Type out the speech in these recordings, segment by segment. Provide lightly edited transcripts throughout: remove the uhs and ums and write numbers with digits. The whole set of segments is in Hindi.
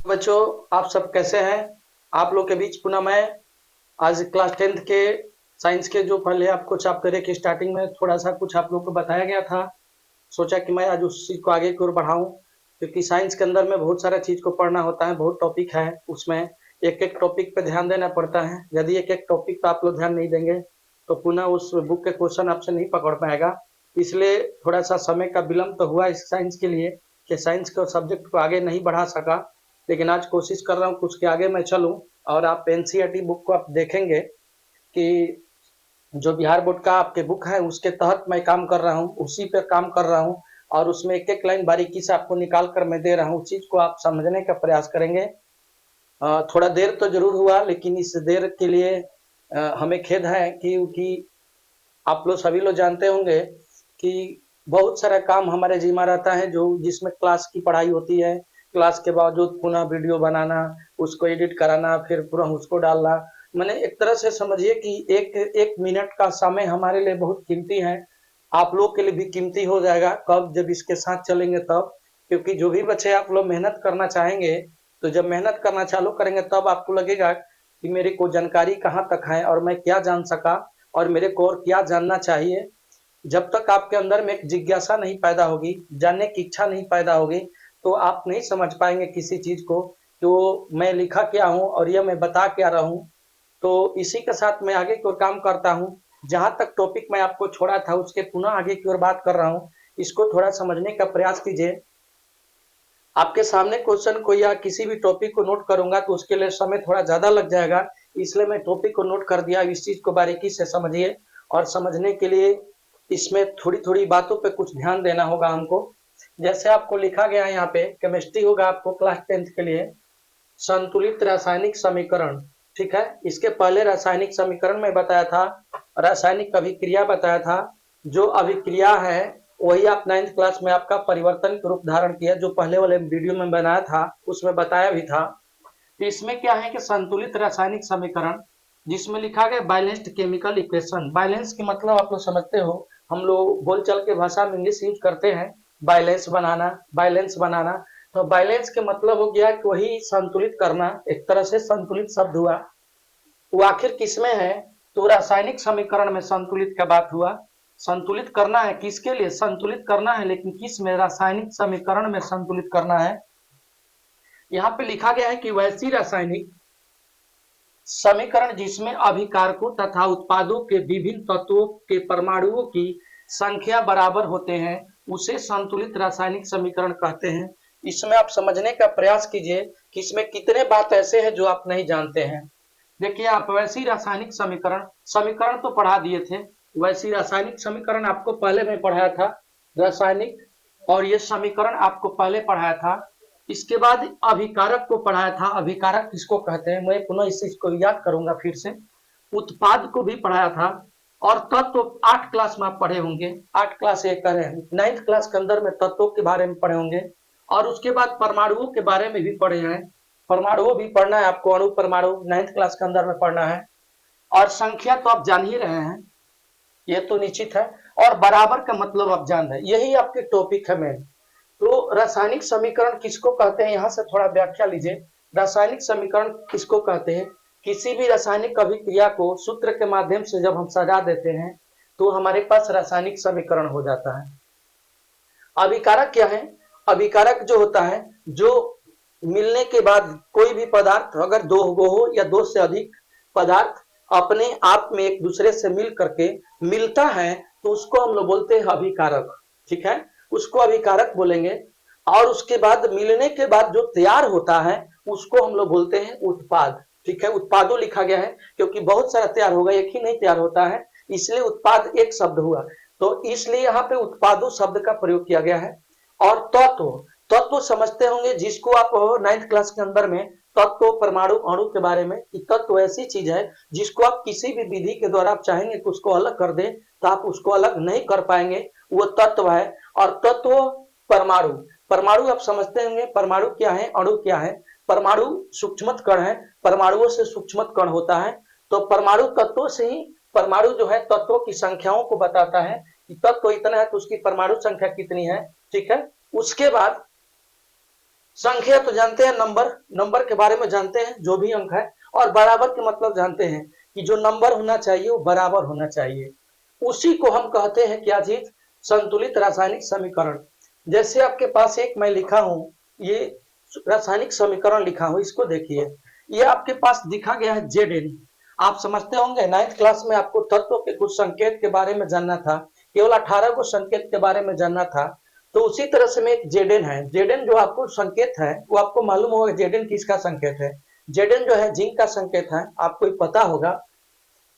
बच्चों, आप सब कैसे हैं? आप लोग के बीच पुनः मैं आज क्लास 10th के साइंस के जो पहले आपको चैप्टर एक स्टार्टिंग में थोड़ा सा कुछ आप लोग को बताया गया था। सोचा कि मैं आज उस चीज़ को आगे की ओर बढ़ाऊं, क्योंकि साइंस के अंदर में बहुत सारा चीज़ को पढ़ना होता है, बहुत टॉपिक है उसमें। एक एक टॉपिक पे ध्यान देना पड़ता है। यदि एक एक टॉपिक पे आप लोग ध्यान नहीं देंगे तो पुनः उस बुक के क्वेश्चन आपसे नहीं पकड़ पाएगा। इसलिए थोड़ा सा समय का विलम्ब तो हुआ इस साइंस के लिए कि साइंस के सब्जेक्ट को आगे नहीं बढ़ा सका, लेकिन आज कोशिश कर रहा हूँ कुछ के आगे मैं चलूँ। और आप एनसीईआरटी बुक को आप देखेंगे कि जो बिहार बोर्ड का आपके बुक है उसके तहत मैं काम कर रहा हूँ, उसी पे काम कर रहा हूँ। और उसमें एक एक लाइन बारीकी से आपको निकाल कर मैं दे रहा हूँ। उस चीज़ को आप समझने का प्रयास करेंगे। थोड़ा देर तो जरूर हुआ, लेकिन इस देर के लिए हमें खेद है क्योंकि आप लोग सभी लोग जानते होंगे कि बहुत सारा काम हमारे जिम्मा रहता है, जो जिसमें क्लास की पढ़ाई होती है। क्लास के बावजूद पुनः वीडियो बनाना, उसको एडिट कराना, फिर पूरा उसको डालना। मैंने एक तरह से समझिए कि एक एक मिनट का समय हमारे लिए बहुत कीमती है। आप लोग के लिए भी कीमती हो जाएगा कब, जब इसके साथ चलेंगे तब। क्योंकि जो भी बच्चे आप लोग मेहनत करना चाहेंगे, तो जब मेहनत करना चालू करेंगे तब आपको लगेगा कि मेरे को जानकारी कहाँ तक है और मैं क्या जान सका और मेरे को और क्या जानना चाहिए। जब तक आपके अंदर में एक जिज्ञासा नहीं पैदा होगी, जानने की इच्छा नहीं पैदा होगी, तो आप नहीं समझ पाएंगे किसी चीज को, तो मैं लिखा क्या हूँ और यह मैं बता क्या रहा हूँ। तो इसी के साथ मैं आगे की ओर काम करता हूँ। जहां तक टॉपिक मैं आपको छोड़ा था उसके पुनः आगे की ओर बात कर रहा हूँ। इसको थोड़ा समझने का प्रयास कीजिए। आपके सामने क्वेश्चन को या किसी भी टॉपिक को नोट करूंगा तो उसके लिए समय थोड़ा ज्यादा लग जाएगा, इसलिए मैं टॉपिक को नोट कर दिया। इस चीज को बारीकी से समझिए, और समझने के लिए इसमें थोड़ी थोड़ी बातों पे कुछ ध्यान देना होगा हमको। जैसे आपको लिखा गया है यहाँ पे, केमिस्ट्री होगा आपको क्लास 10th के लिए, संतुलित रासायनिक समीकरण। ठीक है, इसके पहले रासायनिक समीकरण में बताया था, रासायनिक अभिक्रिया बताया था। जो अभिक्रिया है वही आप 9th क्लास में आपका परिवर्तन के रूप धारण किया, जो पहले वाले वीडियो में बनाया था उसमें बताया भी था। तो इसमें क्या है कि संतुलित रासायनिक समीकरण, जिसमें लिखा गया बैलेंस्ड केमिकल इक्वेशन। बैलेंस की मतलब आप लोग समझते हो, हम लोग बोलचाल के भाषा में इंग्लिश यूज करते हैं, बैलेंस बनाना, बैलेंस बनाना। तो बैलेंस के मतलब हो गया कि वही संतुलित करना, एक तरह से संतुलित शब्द हुआ। वो आखिर किसमें है? तो रासायनिक समीकरण में संतुलित का बात हुआ। संतुलित करना है किसके लिए? संतुलित करना है, लेकिन किस में? रासायनिक समीकरण में संतुलित करना है। यहाँ पे लिखा गया है कि वैसी रासायनिक समीकरण जिसमें अभिकारकों तथा उत्पादों के विभिन्न तत्वों के परमाणुओं की संख्या बराबर होते हैं, उसे संतुलित रासायनिक समीकरण कहते हैं। इसमें आप समझने का प्रयास कीजिए कि इसमें कितने बात ऐसे हैं जो आप नहीं जानते हैं। देखिए, आप वैसी रासायनिक समीकरण, समीकरण तो पढ़ा दिए थे। वैसी रासायनिक समीकरण आपको पहले में पढ़ाया था, रासायनिक, और ये समीकरण आपको पहले पढ़ाया था। इसके बाद अभिकारक को पढ़ाया था। अभिकारक किसको कहते हैं, मैं पुनः इस चीज को याद करूंगा फिर से। उत्पाद को भी पढ़ाया था। और तत्व 8 क्लास में आप पढ़े होंगे, 8 क्लास एक करें, 9th क्लास के अंदर में तत्वों के बारे में पढ़े होंगे। और उसके बाद परमाणुओं के बारे में भी पढ़े हैं। परमाणु भी पढ़ना है आपको, अणु परमाणु 9th क्लास के अंदर में पढ़ना है। और संख्या तो आप जान ही रहे हैं, ये तो निश्चित है। और बराबर का मतलब आप जान रहे हैं, यही आपके टॉपिक है मेन। तो रासायनिक समीकरण किसको कहते हैं, यहाँ से थोड़ा व्याख्या लीजिए। रासायनिक समीकरण किसको कहते हैं? किसी भी रासायनिक अभिक्रिया को सूत्र के माध्यम से जब हम सजा देते हैं तो हमारे पास रासायनिक समीकरण हो जाता है। अभिकारक क्या है? अभिकारक जो होता है, जो मिलने के बाद कोई भी पदार्थ अगर दो हो या दो से अधिक पदार्थ अपने आप में एक दूसरे से मिल करके मिलता है तो उसको हम लोग बोलते हैं अभिकारक। ठीक है, उसको अभिकारक बोलेंगे। और उसके बाद मिलने के बाद जो तैयार होता है उसको हम लोग बोलते हैं उत्पाद। ठीक है, उत्पादों लिखा गया है क्योंकि बहुत सारा तैयार होगा, एक ही नहीं तैयार होता है, इसलिए उत्पाद एक शब्द हुआ। तो इसलिए यहाँ पे उत्पादों शब्द का प्रयोग किया गया है। और तत्व, तत्व समझते होंगे जिसको आप 9th क्लास के अंदर में तत्व, परमाणु, अणु के बारे में, कि तत्व ऐसी चीज है जिसको आप किसी भी विधि के द्वारा आप चाहेंगे कि उसको अलग कर दे तो आप उसको अलग नहीं कर पाएंगे, वो तत्व है। और तत्व, परमाणु, परमाणु आप समझते होंगे, परमाणु क्या है, अणु क्या है। परमाणु सूक्ष्मत कण है, परमाणुओं से सूक्ष्मत कण होता है। तो परमाणु तत्वों से ही, परमाणु जो है तत्वों की संख्याओं को बताता है कि तत्व इतना है तो उसकी परमाणु संख्या कितनी है। ठीक है, उसके बाद संख्या तो जानते हैं, नंबर, नंबर के बारे में जानते हैं, जो भी अंक है, और बराबर के मतलब जानते हैं कि जो नंबर होना चाहिए वो बराबर होना चाहिए। उसी को हम कहते हैं क्या चीज, संतुलित रासायनिक समीकरण। जैसे आपके पास एक मैं लिखा हूं, ये रासायनिक समीकरण लिखा हूं, इसको देखिए, ये आपके पास दिखा गया है Zn। आप समझते होंगे 9th क्लास में आपको तत्व के कुछ संकेत के बारे में जानना था, केवल 18 को संकेत के बारे में जानना था। तो उसी तरह से में एक Zn है, Zn जो आपको संकेत है वो आपको मालूम होगा Zn किसका संकेत है। Zn जो है जिंक का संकेत है, आपको पता होगा।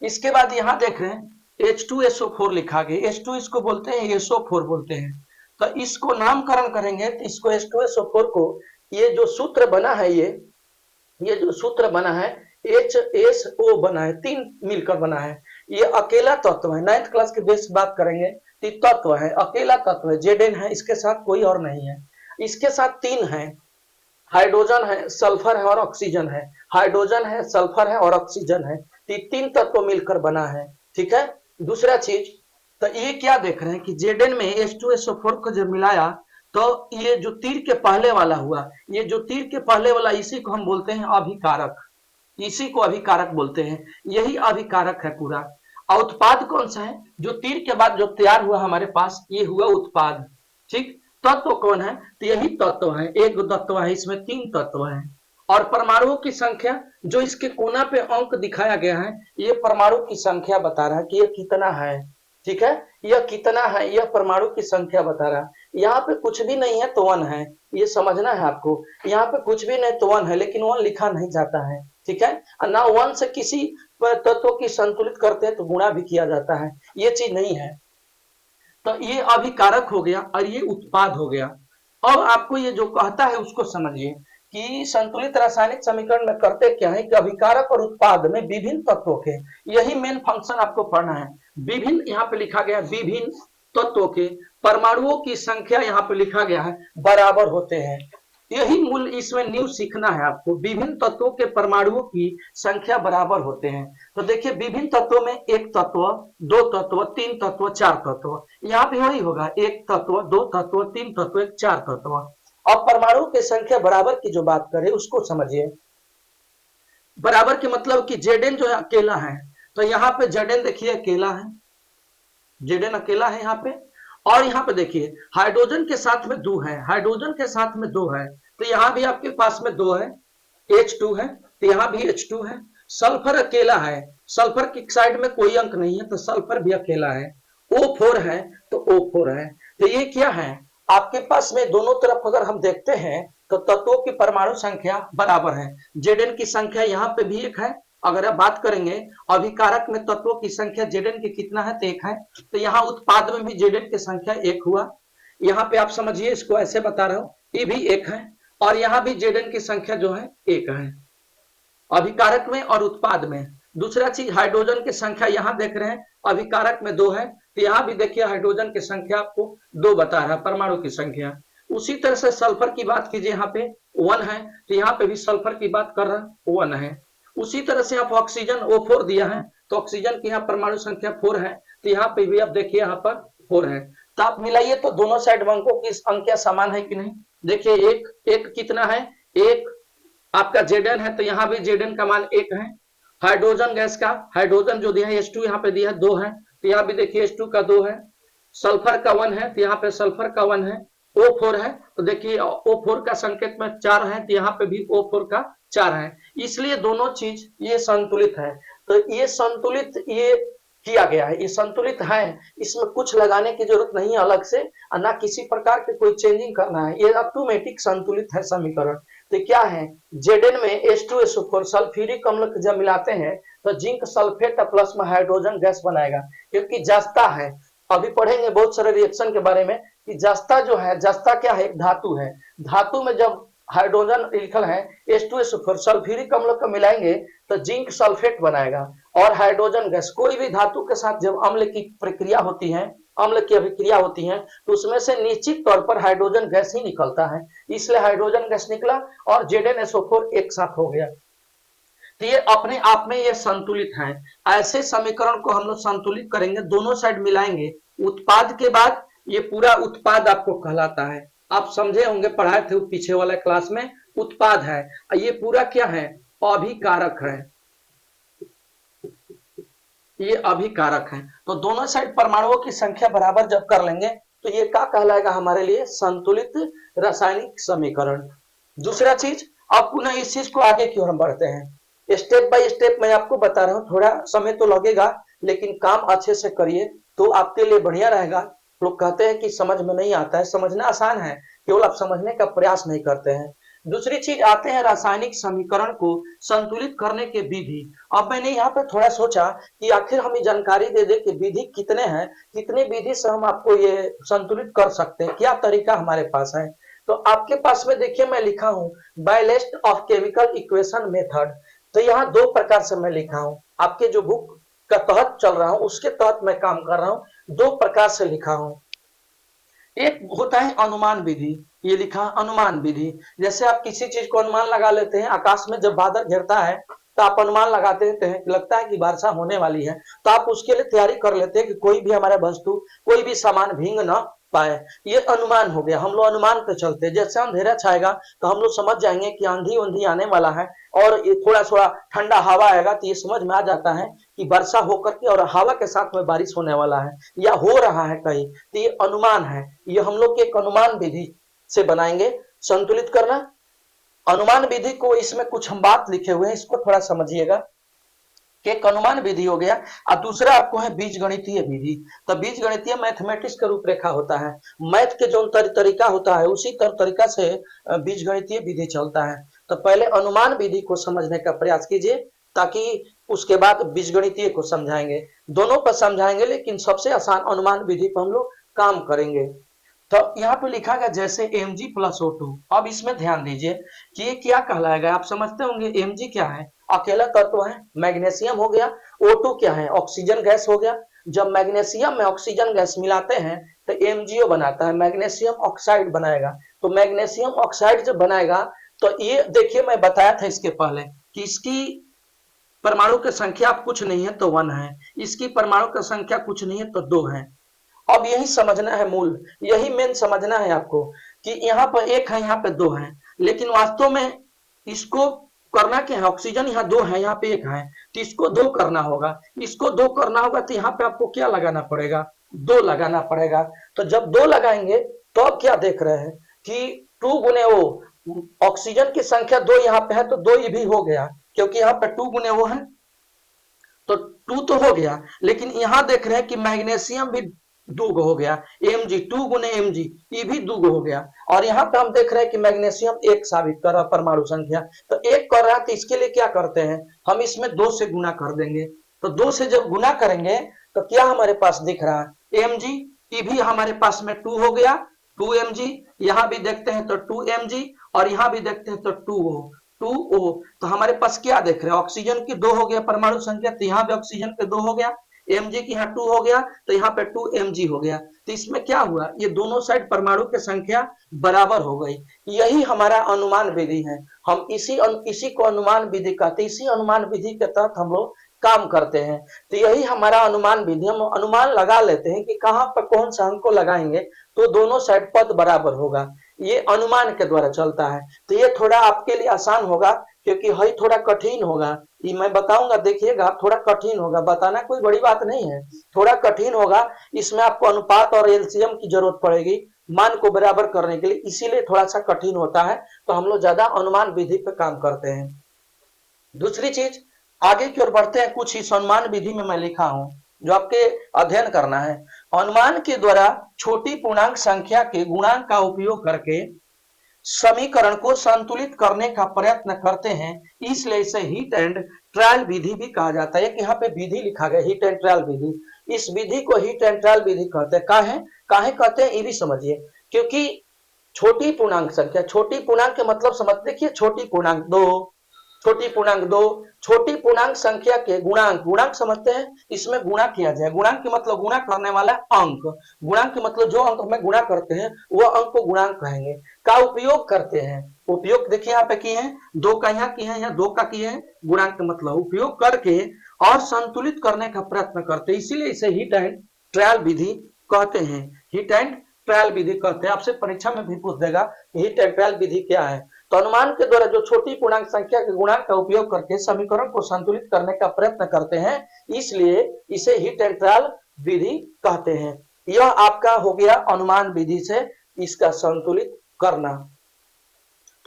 इसके बाद यहाँ देख रहे हैं H2SO4 लिखा गया, H2 इसको बोलते हैं, SO4 बोलते हैं। तो इसको नामकरण करेंगे तो इसको H2SO4 को, ये जो सूत्र बना है, ये जो सूत्र बना है HSO बना है, 3 मिलकर बना है। ये अकेला तत्व है, 9th क्लास के बेस बात करेंगे तो तत्व है, अकेला तत्व है, Zn है, इसके साथ कोई और नहीं है। इसके साथ 3 है, हाइड्रोजन है, सल्फर है और ऑक्सीजन है। हाइड्रोजन है, सल्फर है और ऑक्सीजन है। तो 3 तत्व मिलकर बना है, ठीक है। दूसरा चीज, तो ये क्या देख रहे हैं कि Zn में H2SO4 को जब मिलाया तो ये जो तीर के पहले वाला हुआ, ये जो तीर के पहले वाला, इसी को हम बोलते हैं अभिकारक, इसी को अभिकारक बोलते हैं, यही अभिकारक है पूरा। और उत्पाद कौन सा है, जो तीर के बाद जो तैयार हुआ हमारे पास, ये हुआ उत्पाद, ठीक। तत्व कौन है, तो यही तत्व है, एक तत्व है, इसमें 3 तत्व है। और परमाणुओं की संख्या, जो इसके कोना पे अंक दिखाया गया है, ये परमाणु की संख्या बता रहा है कि ये कितना है, ठीक है, यह कितना है, यह परमाणु की संख्या बता रहा है। यहाँ पे कुछ भी नहीं है तो 1 है, ये समझना है आपको। यहाँ पे कुछ भी नहीं तो 1 है, लेकिन 1 लिखा नहीं जाता है, ठीक है ना। 1 से किसी तत्व की संतुलित करते हैं तो गुणा भी किया जाता है, ये चीज नहीं है। तो ये अभिकारक हो गया और ये उत्पाद हो गया। अब आपको ये जो कहता है उसको समझिए कि संतुलित रासायनिक समीकरण में करते क्या है कि अभिकारक और उत्पाद में विभिन्न तत्वों के, यही मेन फंक्शन आपको पढ़ना है। विभिन्न, यहाँ पे लिखा गया विभिन्न तत्वों के परमाणुओं की संख्या, यहाँ पे लिखा गया है बराबर होते हैं। यही मूल इसमें न्यू सीखना है आपको, विभिन्न तत्वों के परमाणुओं की संख्या बराबर होते हैं। तो देखिए विभिन्न तत्वों में एक तत्व, 2 तत्व, 3 तत्व, 4 तत्व, यहाँ भी वही होगा, एक तत्व, 2 तत्व, 3 तत्व, 4 तत्व। अब परमाणु की संख्या बराबर की जो बात करें उसको समझिए। बराबर के मतलब कि Zn जो है अकेला है, तो यहाँ पे Zn देखिए अकेला है, Zn अकेला है यहाँ पे। और यहाँ पे देखिए हाइड्रोजन के साथ में 2 है, हाइड्रोजन के साथ में 2 है, तो यहाँ भी आपके पास में 2 है, H2 है, तो यहाँ भी H2 है। सल्फर अकेला है, सल्फर की साइड में कोई अंक नहीं है, तो सल्फर भी अकेला है। O4 है तो O4 है। तो ये क्या है, आपके पास में दोनों तरफ अगर हम देखते हैं तो तत्वों की परमाणु संख्या बराबर है। Zn की संख्या यहाँ पे भी 1 है। अगर आप बात करेंगे अभिकारक में तत्वों की संख्या Zn की कितना है, तो 1 है। तो यहाँ उत्पाद में भी Zn की संख्या 1 हुआ। यहाँ पे आप समझिए, इसको ऐसे बता रहा हूं, ये भी 1 है, और यहाँ भी Zn की संख्या जो है 1 है, अभिकारक में और उत्पाद में। दूसरा चीज, हाइड्रोजन की संख्या यहाँ देख रहे हैं, अभिकारक में 2 है, तो यहाँ भी देखिए हाइड्रोजन की संख्या आपको 2 बता रहा है, परमाणु की संख्या। उसी तरह से सल्फर की बात कीजिए, यहाँ पे 1 है, तो यहाँ पे भी सल्फर की बात कर रहा है, 1 है। उसी तरह से आप ऑक्सीजन O4 दिया है, तो ऑक्सीजन की यहाँ परमाणु संख्या 4 है, तो यहाँ पे भी आप देखिए यहाँ पर 4 है। तो आप मिलाइए तो दोनों साइड अंकों की संख्या समान है कि नहीं। देखिए एक कितना है, एक आपका Zn है, तो यहाँ भी Zn का मान 1 है। हाइड्रोजन गैस का, हाइड्रोजन जो दिया है H2 यहाँ पे दिया है 2 है, तो यहाँ भी देखिए H2 का 2 है। सल्फर का 1 है, तो यहाँ पे सल्फर का 1 है। O4 है, तो देखिए O4 का संकेत में 4 है, तो यहाँ पे भी O4 का 4 है। इसलिए दोनों चीज ये संतुलित है। तो ये संतुलित ये किया गया है, ये संतुलित है, इसमें कुछ लगाने की जरूरत नहीं है अलग से, और ना किसी प्रकार के कोई चेंजिंग करना है, ये ऑटोमेटिक संतुलित है समीकरण। तो क्या है, Zn में H2SO4 सल्फ्यूरिक अम्ल जब मिलाते हैं तो जिंक सल्फेट प्लस में हाइड्रोजन गैस बनाएगा, क्योंकि जस्ता है। अभी पढ़ेंगे बहुत सारे रिएक्शन के बारे में कि जस्ता जो है, जस्ता क्या है, एक धातु है, धातु में जब हाइड्रोजन लिखल है H2SO4 सल्फ्यूरिक अम्ल को मिलाएंगे तो जिंक सल्फेट बनाएगा और हाइड्रोजन गैस। कोई भी धातु के साथ जब अम्ल की प्रक्रिया होती है, अम्ल की अभिक्रिया होती है, तो उसमें से निश्चित तौर पर हाइड्रोजन गैस ही निकलता है, इसलिए हाइड्रोजन गैस निकला और ZnSO4 एक साथ हो गया। तो ये अपने आप में ये संतुलित है। ऐसे समीकरण को हम लोग संतुलित करेंगे, दोनों साइड मिलाएंगे, उत्पाद के बाद ये पूरा उत्पाद आपको कहलाता है। आप समझे होंगे, पढ़ाए थे पीछे वाला क्लास में, उत्पाद है। ये पूरा क्या है, अभिकारक है, ये अभिकारक है। तो दोनों साइड परमाणुओं की संख्या बराबर जब कर लेंगे तो ये क्या कहलाएगा हमारे लिए, संतुलित रासायनिक समीकरण। दूसरा चीज, अब पुनः इस चीज को आगे की ओर हम बढ़ते हैं, स्टेप बाय स्टेप मैं आपको बता रहा हूं, थोड़ा समय तो लगेगा लेकिन काम अच्छे से करिए तो आपके लिए बढ़िया रहेगा। लोग कहते हैं कि समझ में नहीं आता है, समझना आसान है, केवल आप समझने का प्रयास नहीं करते हैं। दूसरी चीज आते हैं रासायनिक समीकरण को संतुलित करने के विधि। अब मैंने यहाँ पे थोड़ा सोचा कि आखिर हमें जानकारी दे दे कि विधि कितने हैं, कितने विधि से हम आपको ये संतुलित कर सकते हैं, क्या तरीका हमारे पास है। तो आपके पास में देखिए मैं लिखा हूं बायलेस्ट ऑफ केमिकल इक्वेशन मेथड। तो यहाँ दो प्रकार से मैं लिखा हूं, आपके जो बुक का तहत चल रहा हूं उसके तहत मैं काम कर रहा हूं, दो प्रकार से लिखा हूं। एक होता है अनुमान विधि, ये लिखा अनुमान विधि। जैसे आप किसी चीज को अनुमान लगा लेते हैं, आकाश में जब बादल घिरता है तो आप अनुमान लगाते हैं कि लगता है कि वर्षा होने वाली है, तो आप उसके लिए तैयारी कर लेते हैं कि कोई भी हमारा वस्तु, कोई भी सामान भीग ना पाए। ये अनुमान हो गया, हम लोग अनुमान पे चलते हैं। जैसे अंधेरा छाएगा तो हम लोग समझ जाएंगे कि आंधी उंधी आने वाला है और ये थोड़ा थोड़ा ठंडा हवा आएगा तो ये समझ में आ जाता है कि वर्षा होकर के और हवा के साथ में बारिश होने वाला है या हो रहा है कहीं, तो ये अनुमान है। ये हम लोग के एक अनुमान विधि से बनाएंगे संतुलित करना। अनुमान विधि को इसमें कुछ हम बात लिखे हुए हैं, इसको थोड़ा समझिएगा कि एक अनुमान विधि हो गया और दूसरा आपको है बीज गणितीय विधि। तो बीज गणितीय मैथमेटिक्स का रूपरेखा होता है, मैथ के जो तरीका होता है उसी तरीका से बीज गणितीय विधि चलता है। तो पहले अनुमान विधि को समझने का प्रयास कीजिए, ताकि उसके बाद बीज गणितीय को समझाएंगे, दोनों पर समझाएंगे, लेकिन सबसे आसान अनुमान विधि पर हम लोग काम करेंगे। तो यहाँ पे लिखा गया जैसे Mg प्लस O2। अब इसमें ध्यान दीजिए कि ये क्या कहलाएगा, आप समझते होंगे Mg क्या है, अकेला तत्व है, मैग्नीशियम हो गया। O2 क्या है, ऑक्सीजन गैस हो गया। जब मैग्नीशियम में ऑक्सीजन गैस मिलाते हैं तो MgO बनाता है, मैग्नीशियम ऑक्साइड बनाएगा। तो मैग्नीशियम ऑक्साइड जब बनाएगा तो ये देखिए मैं बताया था इसके पहले कि इसकी परमाणु की संख्या कुछ नहीं है तो 1 है, इसकी परमाणु की संख्या कुछ नहीं है तो 2 है। अब यही समझना है, मूल यही मेन समझना है आपको कि यहाँ पर एक है, यहाँ पे 2 है, लेकिन वास्तव में इसको करना क्या है, ऑक्सीजन यहाँ 2 है, यहाँ पे 1 है, तो इसको 2 करना होगा, इसको 2 करना होगा तो यहाँ पे आपको क्या लगाना पड़ेगा, 2 लगाना पड़ेगा। तो जब 2 लगाएंगे तो अब क्या देख रहे हैं कि 2 गुने वो ऑक्सीजन की संख्या 2 यहाँ पे है तो 2 ये भी हो गया, क्योंकि यहाँ पे 2 गुने वो है तो 2 तो हो गया। लेकिन यहाँ देख रहे हैं कि मैग्नीशियम भी 2 हो गया, Mg 2 गुने Mg ये भी 2 हो गया। और यहाँ पे हम देख रहे हैं कि मैग्नीशियम 1 साबित कर रहा परमाणु संख्या, तो 1 कर रहा है, तो इसके लिए क्या करते हैं, हम इसमें 2 से गुना कर देंगे। तो 2 से जब गुना करेंगे तो क्या हमारे पास दिख रहा है, Mg ये भी हमारे पास में 2 हो गया, 2 Mg। यहाँ भी देखते हैं तो 2 Mg और यहाँ भी देखते हैं तो 2O। तो हमारे पास क्या देख रहे हैं, ऑक्सीजन की 2 हो गया परमाणु संख्या, तो यहाँ भी ऑक्सीजन के 2 हो गया, Mg की यहाँ 2 हो गया तो यहाँ पे 2 Mg हो गया। तो इसमें क्या हुआ, ये दोनों साइड परमाणु की संख्या बराबर हो गई। यही हमारा अनुमान विधि है, हम इसी को अनुमान विधि कहते हैं, इसी अनुमान विधि के तहत हम लोग काम करते हैं। तो यही हमारा अनुमान विधि, हम अनुमान लगा लेते हैं कि कहाँ पर कौन सा अंक को लगाएंगे तो दोनों साइड पद बराबर होगा, ये अनुमान के द्वारा चलता है। तो ये थोड़ा आपके लिए आसान होगा, क्योंकि है थोड़ा कठिन होगा, ये मैं बताऊंगा, देखिएगा थोड़ा कठिन होगा, बताना कोई बड़ी बात नहीं है, थोड़ा कठिन होगा। इसमें आपको अनुपात और एलसीएम की जरूरत पड़ेगी मान को बराबर करने के लिए, इसीलिए थोड़ा सा कठिन होता है। तो हम लोग ज्यादा अनुमान विधि पे काम करते हैं। दूसरी चीज, आगे की ओर बढ़ते हैं, कुछ इस अनुमान विधि में मैं लिखा हूं जो आपके अध्ययन करना है। अनुमान के द्वारा छोटी पूर्णांक संख्या के गुणांक का उपयोग करके समीकरण को संतुलित करने का प्रयत्न करते हैं, इसलिए इसे हीट एंड ट्रायल विधि भी कहा जाता है। यहाँ पे विधि लिखा गया, हीट एंड ट्रायल विधि, इस विधि को हीट एंड ट्रायल विधि कहते हैं। काहे कहते हैं ये भी समझिए, क्योंकि छोटी पूर्णांक संख्या, छोटी पूर्णांक के मतलब समझ, देखिए छोटी पूर्णांक 2, छोटी पूर्णांक 2, छोटी पूर्णांक संख्या के गुणांक, गुणांक समझते हैं, इसमें गुणा किया जाए, गुणांक के मतलब गुणा करने वाला अंक, गुणांक के मतलब जो अंक में गुणा करते हैं वह अंक को गुणांक कहेंगे, का उपयोग करते हैं। उपयोग देखिए यहाँ पे किए हैं, 2 का यहाँ किए हैं, यहाँ 2 का किए हैं, गुणांक का मतलब उपयोग करके और संतुलित करने का प्रयत्न करते हैं, इसीलिए इसे हीट एंड ट्रायल विधि कहते हैं, हीट एंड ट्रायल विधि कहते हैं। आपसे परीक्षा में भी पूछ देगा हीट एंड ट्रायल विधि क्या है। तो अनुमान के द्वारा जो छोटी पूर्णांक संख्या के गुणांक का उपयोग करके समीकरण को संतुलित करने का प्रयत्न करते हैं, इसलिए इसे हीट एंड ट्रायल विधि कहते हैं। यह आपका हो गया अनुमान विधि से इसका संतुलित करना।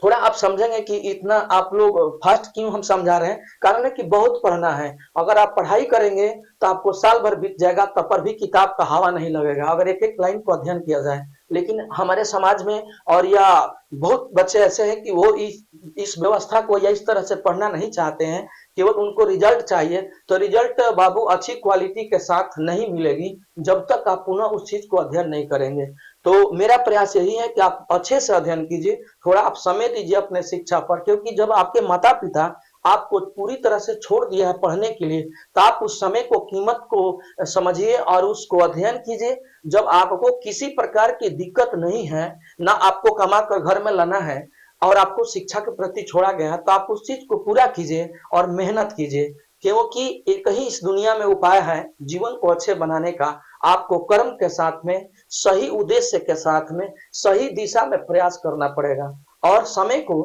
थोड़ा आप समझेंगे कि इतना आप लोग फास्ट क्यों हम समझा रहे हैं, कारण है कि बहुत पढ़ना है। अगर आप पढ़ाई करेंगे तो आपको साल भर बीत जाएगा, तब पर भी किताब का हवा नहीं लगेगा अगर एक एक लाइन को अध्ययन किया जाए। लेकिन हमारे समाज में और या बहुत बच्चे ऐसे हैं कि वो इस व्यवस्था को या इस तरह से पढ़ना नहीं चाहते हैं, केवल उनको रिजल्ट चाहिए। तो रिजल्ट बाबू अच्छी क्वालिटी के साथ नहीं मिलेगी जब तक आप पुनः उस चीज को अध्ययन नहीं करेंगे। तो मेरा प्रयास यही है कि आप अच्छे से अध्ययन कीजिए, थोड़ा आप समय दीजिए अपने शिक्षा पर, क्योंकि जब आपके माता पिता आपको पूरी तरह से छोड़ दिया है पढ़ने के लिए, तो आप उस समय को कीमत को समझिए और उसको अध्ययन कीजिए। जब आपको किसी प्रकार की दिक्कत नहीं है, ना आपको कमा कर घर में लाना है और आपको शिक्षा के प्रति छोड़ा गया है, तो आप उस चीज को पूरा कीजिए और मेहनत कीजिए, क्योंकि एक ही इस दुनिया में उपाय है जीवन को अच्छे बनाने का। आपको कर्म के साथ में, सही उद्देश्य के साथ में, सही दिशा में प्रयास करना पड़ेगा और समय को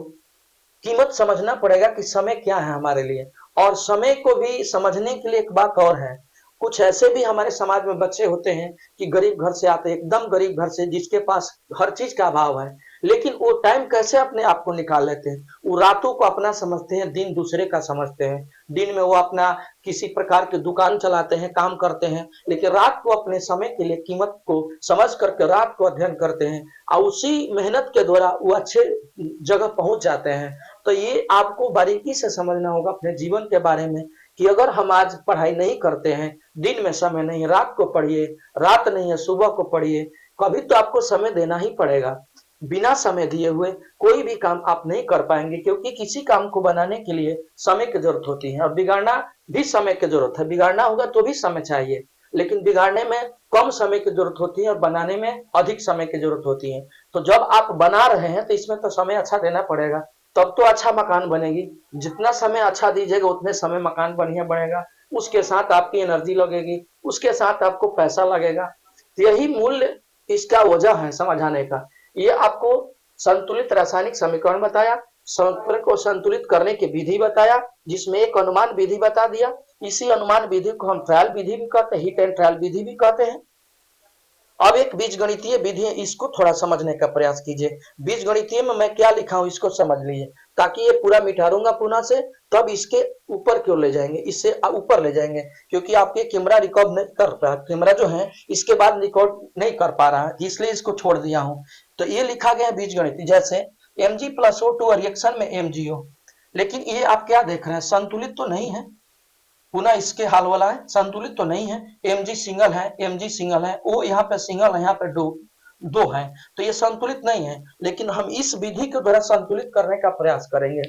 कीमत समझना पड़ेगा कि समय क्या है हमारे लिए। और समय को भी समझने के लिए एक बात और है, कुछ ऐसे भी हमारे समाज में बच्चे होते हैं कि गरीब घर से आते हैं, एकदम गरीब घर से, जिसके पास हर चीज का अभाव है, लेकिन वो टाइम कैसे अपने आप को निकाल लेते हैं। वो रातों को अपना समझते हैं, दिन दूसरे का समझते हैं। दिन में वो अपना किसी प्रकार की दुकान चलाते हैं, काम करते हैं, लेकिन रात को अपने समय के लिए कीमत को समझ करके रात को अध्ययन करते हैं और उसी मेहनत के द्वारा वो अच्छे जगह पहुंच जाते हैं। तो ये आपको बारीकी से समझना होगा अपने जीवन के बारे में कि अगर हम आज पढ़ाई नहीं करते हैं, दिन में समय नहीं, रात को पढ़िए, रात नहीं है सुबह को पढ़िए, कभी तो आपको समय देना ही पड़ेगा। बिना समय दिए हुए कोई भी काम आप नहीं कर पाएंगे, क्योंकि किसी काम को बनाने के लिए समय की जरूरत होती है और बिगाड़ना भी समय की जरूरत है। बिगाड़ना होगा तो भी समय चाहिए, लेकिन बिगाड़ने में कम समय की जरूरत होती है और बनाने में अधिक समय की जरूरत होती है। तो जब आप बना रहे हैं तो इसमें तो समय अच्छा देना पड़ेगा, तब तो अच्छा मकान बनेगी। जितना समय अच्छा दीजिएगा उतने समय मकान बढ़िया बनेगा, उसके साथ आपकी एनर्जी लगेगी, उसके साथ आपको पैसा लगेगा। तो यही मूल्य इसका वजह है समझाने का। ये आपको संतुलित रासायनिक समीकरण बताया, समीकरण को संतुलित करने की विधि बताया, जिसमें एक अनुमान विधि बता दिया। इसी अनुमान विधि को हम ट्रायल विधि भी कहते हैं, हीट एंड ट्रायल विधि भी कहते हैं। अब एक बीजगणितीय विधि है, इसको थोड़ा समझने का प्रयास कीजिए। बीजगणितीय में मैं क्या लिखा हूं इसको समझ लीजिए, ताकि ये पूरा मिटारूंगा पुनः से, तब इसके ऊपर क्यों ले जाएंगे, इससे ऊपर ले जाएंगे, क्योंकि आपके कैमरा रिकॉर्ड नहीं कर रहा, कैमरा जो है इसके बाद रिकॉर्ड नहीं कर पा रहा है, इसलिए इसको छोड़ दिया हूं। तो ये लिखा गया बीजगणित, जैसे Mg+O2 रिएक्शन में MgO, लेकिन ये आप क्या देख रहे हैं, संतुलित तो नहीं है। पुनः इसके हाल वाला है, संतुलित तो नहीं है। Mg सिंगल है, Mg सिंगल है, O यहाँ पे सिंगल है, यहाँ पे दो है, तो ये संतुलित नहीं है। लेकिन हम इस विधि के द्वारा संतुलित करने का प्रयास करेंगे।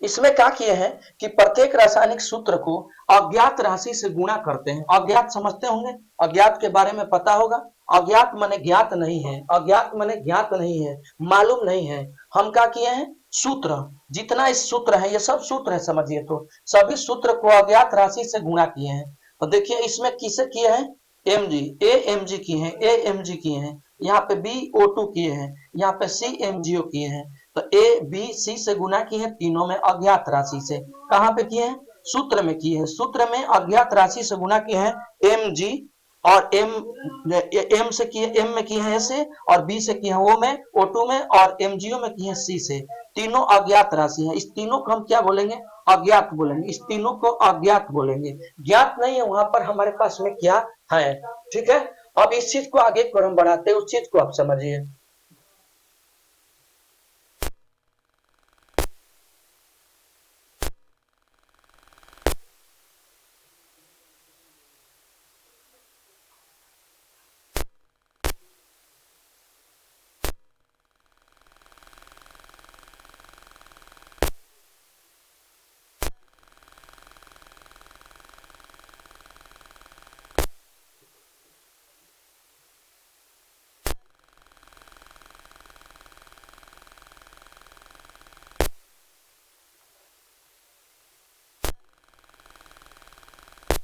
इसमें क्या किए हैं कि प्रत्येक रासायनिक सूत्र को अज्ञात राशि से गुणा करते हैं। अज्ञात समझते होंगे, अज्ञात के बारे में पता होगा। अज्ञात माने ज्ञात नहीं है, अज्ञात माने ज्ञात नहीं है, मालूम नहीं है। हम क्या किए हैं, सूत्र, जितना इस सूत्र है ये सब सूत्र है समझिए, तो सभी सूत्र को अज्ञात राशि से गुणा किए हैं। तो देखिए इसमें किसे किए हैं, एमजी किए हैं, एएमजी किए हैं, यहाँ पे BO2 किए हैं, यहाँ पे CMGO किए हैं। तो ए बी सी से गुना किए हैं, तीनों में अज्ञात राशि से। कहां पे किए हैं, सूत्र में किए हैं। सूत्र में अज्ञात राशि से गुना किए हैं Mg, और एम से किए, एम में किए हैं से, और बी से किए हैं ओ में, O2 में, और MgO में किए हैं सी से। तीनों अज्ञात राशि है, इस तीनों को हम क्या बोलेंगे, अज्ञात बोलेंगे। इस तीनों को अज्ञात बोलेंगे, ज्ञात नहीं है वहां पर हमारे पास में क्या है। ठीक है, अब इस चीज को आगे क्रम बढ़ाते हैं, उस चीज को आप समझिए।